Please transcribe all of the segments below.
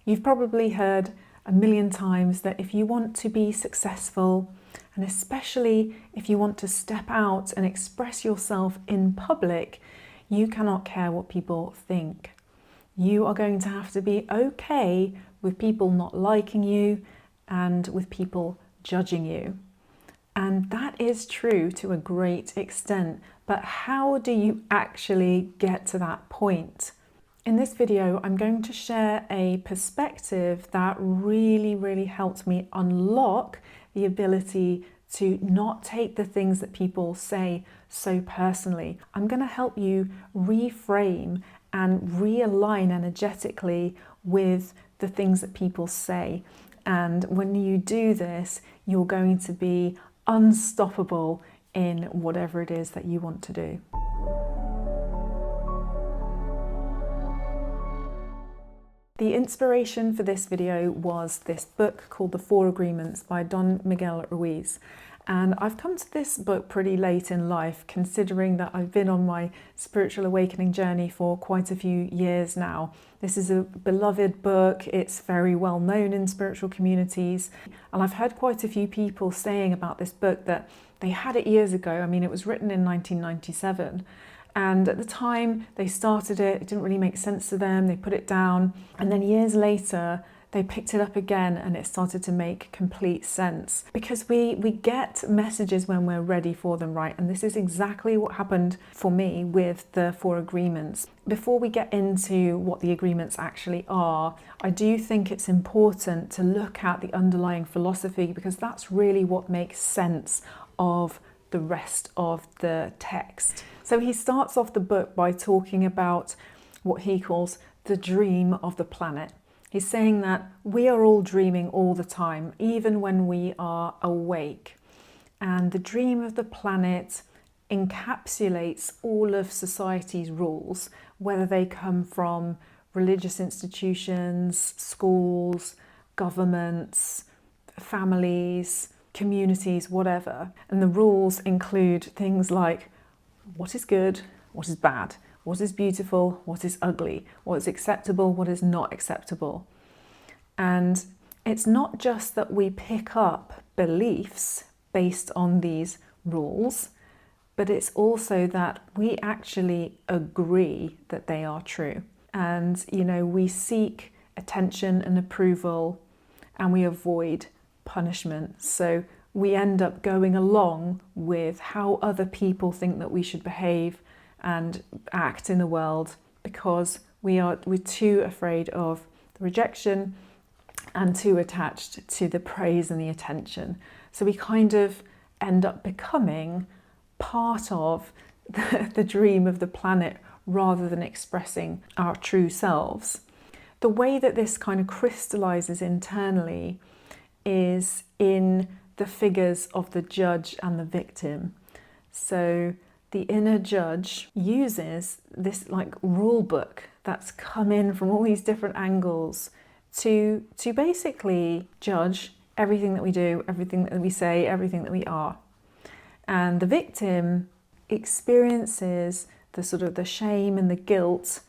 You've probably heard a million times that if you want to be successful, and especially if you want to step out and express yourself in public, you cannot care what people think. You are going to have to be okay with people not liking you and with people judging you. And that is true to a great extent, but how do you actually get to that point? In this video, I'm going to share a perspective that really helped me unlock the ability to not take the things that people say so personally. I'm going to help you reframe and realign energetically with the things that people say. And when you do this, you're going to be unstoppable in whatever it is that you want to do. The inspiration for this video was this book called The 4 Agreements by Don Miguel Ruiz. And I've come to this book pretty late in life, considering that I've been on my spiritual awakening journey for quite a few years now. This is a beloved book. It's very well known in spiritual communities. And I've heard quite a few people saying about this book that they had it years ago. I mean, it was written in 1997. And at the time they started it, it didn't really make sense to them. They put it down. And then years later, they picked it up again and it started to make complete sense. Because we get messages when we're ready for them, right? And this is exactly what happened for me with the 4 agreements. Before we get into what the agreements actually are, I do think it's important to look at the underlying philosophy, because that's really what makes sense of the rest of the text. So he starts off the book by talking about what he calls the dream of the planet. He's saying that we are all dreaming all the time, even when we are awake. And the dream of the planet encapsulates all of society's rules, whether they come from religious institutions, schools, governments, families, communities, whatever. And the rules include things like what is good, what is bad, what is beautiful, what is ugly, what is acceptable, what is not acceptable. And it's not just that we pick up beliefs based on these rules, but it's also that we actually agree that they are true. And, we seek attention and approval, and we avoid punishment. So we end up going along with how other people think that we should behave and act in the world, because we're too afraid of the rejection and too attached to the praise and the attention. So we kind of end up becoming part of the dream of the planet rather than expressing our true selves. The way that this kind of crystallizes internally is in the figures of the judge and the victim. So the inner judge uses this rule book that's come in from all these different angles to basically judge everything that we do, everything that we say, everything that we are. And the victim experiences the shame and the guilt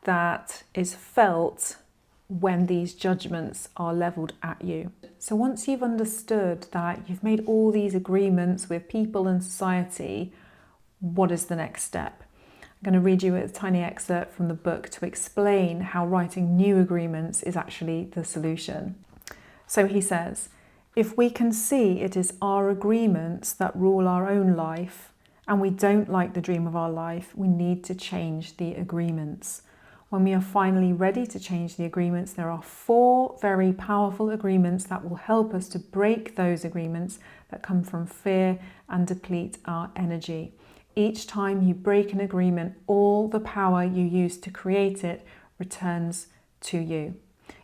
that is felt when these judgments are leveled at you. So once you've understood that you've made all these agreements with people and society, what is the next step? I'm going to read you a tiny excerpt from the book to explain how writing new agreements is actually the solution. So he says, if we can see it is our agreements that rule our own life, and we don't like the dream of our life, we need to change the agreements. When we are finally ready to change the agreements, there are 4 very powerful agreements that will help us to break those agreements that come from fear and deplete our energy. Each time you break an agreement, all the power you used to create it returns to you.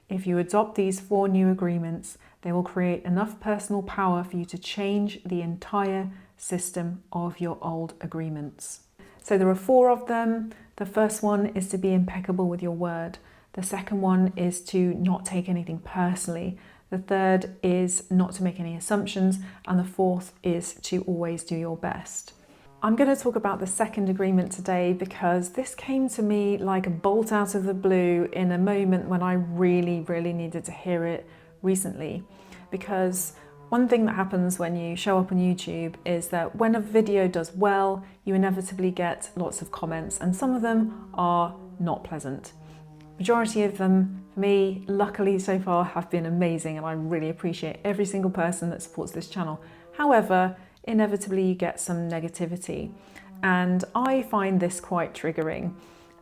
If you adopt these 4 new agreements, they will create enough personal power for you to change the entire system of your old agreements. So there are 4 of them. The first one is to be impeccable with your word. The second one is to not take anything personally. The third is not to make any assumptions. And the fourth is to always do your best. I'm going to talk about the second agreement today because this came to me like a bolt out of the blue in a moment when I really needed to hear it recently. Because one thing that happens when you show up on YouTube is that when a video does well, you inevitably get lots of comments, and some of them are not pleasant. Majority of them, for me, luckily so far, have been amazing, and I really appreciate every single person that supports this channel. However, inevitably you get some negativity, and I find this quite triggering.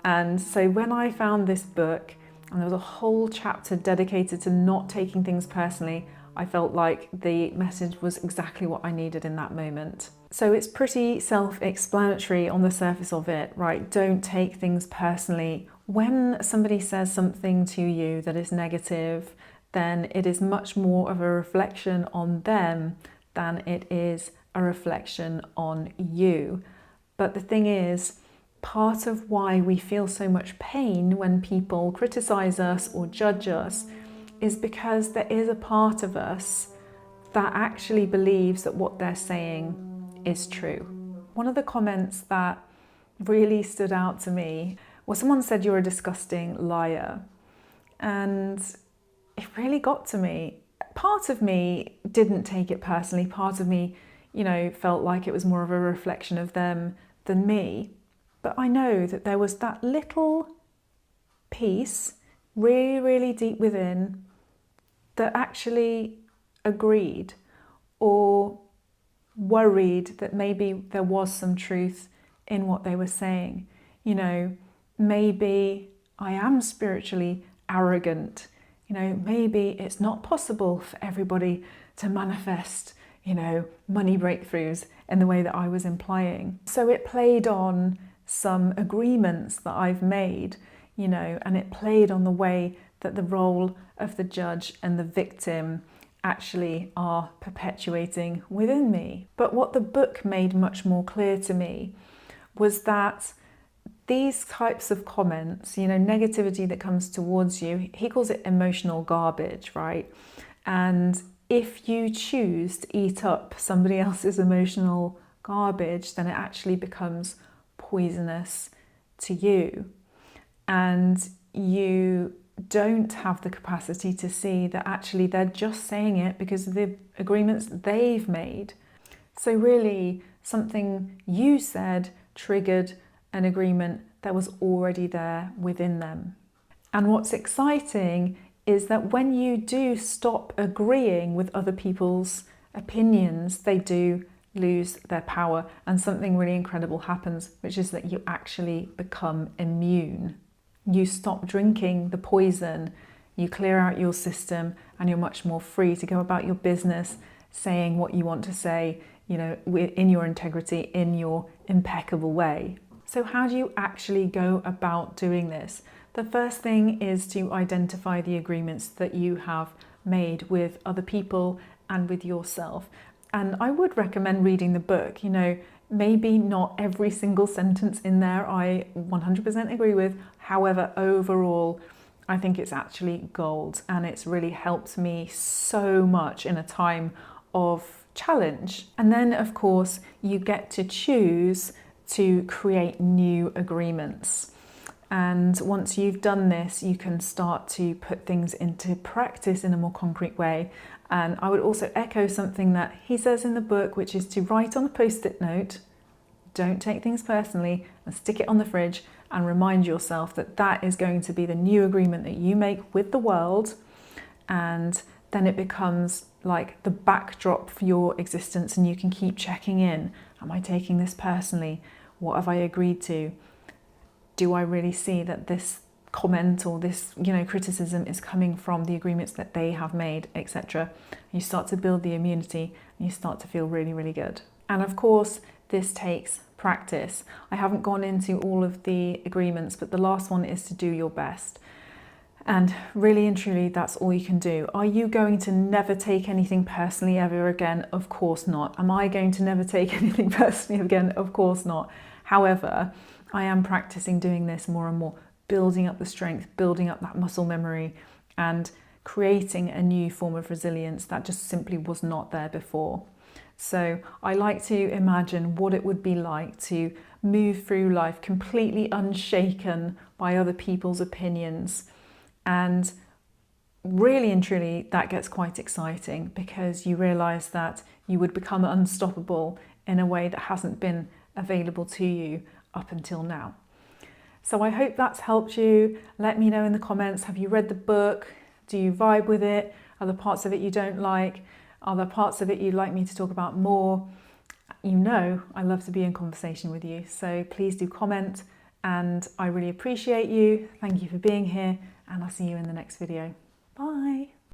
And so when I found this book, and there was a whole chapter dedicated to not taking things personally, I felt like the message was exactly what I needed in that moment. So it's pretty self-explanatory on the surface of it, right? Don't take things personally. When somebody says something to you that is negative, then it is much more of a reflection on them than it is a reflection on you. But the thing is, part of why we feel so much pain when people criticize us or judge us is because there is a part of us that actually believes that what they're saying is true. One of the comments that really stood out to me was someone said, "You're a disgusting liar." And it really got to me. Part of me didn't take it personally. Part of me, felt like it was more of a reflection of them than me. But I know that there was that little piece really deep within that actually agreed or worried that maybe there was some truth in what they were saying. Maybe I am spiritually arrogant. Maybe it's not possible for everybody to manifest, money breakthroughs in the way that I was implying. So it played on some agreements that I've made, and it played on the way that the role of the judge and the victim actually are perpetuating within me. But what the book made much more clear to me was that these types of comments, negativity that comes towards you, he calls it emotional garbage, right? And if you choose to eat up somebody else's emotional garbage, then it actually becomes poisonous to you. And you don't have the capacity to see that actually they're just saying it because of the agreements they've made. So really, something you said triggered an agreement that was already there within them. And what's exciting is that when you do stop agreeing with other people's opinions, they do lose their power, and something really incredible happens, which is that you actually become immune. You stop drinking the poison, you clear out your system, and you're much more free to go about your business, saying what you want to say, in your integrity, in your impeccable way. So how do you actually go about doing this? The first thing is to identify the agreements that you have made with other people and with yourself. And I would recommend reading the book. Maybe not every single sentence in there I 100% agree with. However, overall, I think it's actually gold, and it's really helped me so much in a time of challenge. And then, of course, you get to choose to create new agreements. And once you've done this, you can start to put things into practice in a more concrete way. And I would also echo something that he says in the book, which is to write on a post-it note, don't take things personally, and stick it on the fridge and remind yourself that that is going to be the new agreement that you make with the world. And then it becomes like the backdrop for your existence, and you can keep checking in. Am I taking this personally? What have I agreed to? Do I really see that this comment or this, criticism is coming from the agreements that they have made, etc. You start to build the immunity, and you start to feel really good. And of course, this takes practice. I haven't gone into all of the agreements, but the last one is to do your best. And really and truly, that's all you can do. Are you going to never take anything personally ever again? Of course not. Am I going to never take anything personally again? Of course not. However, I am practicing doing this more and more, building up the strength, building up that muscle memory, and creating a new form of resilience that just simply was not there before. So I like to imagine what it would be like to move through life completely unshaken by other people's opinions. And really and truly, that gets quite exciting because you realise that you would become unstoppable in a way that hasn't been available to you up until now. So I hope that's helped you. Let me know in the comments, have you read the book? Do you vibe with it? Are there parts of it you don't like? Are there parts of it you'd like me to talk about more? You know I love to be in conversation with you, so please do comment, and I really appreciate you. Thank you for being here, and I'll see you in the next video. Bye.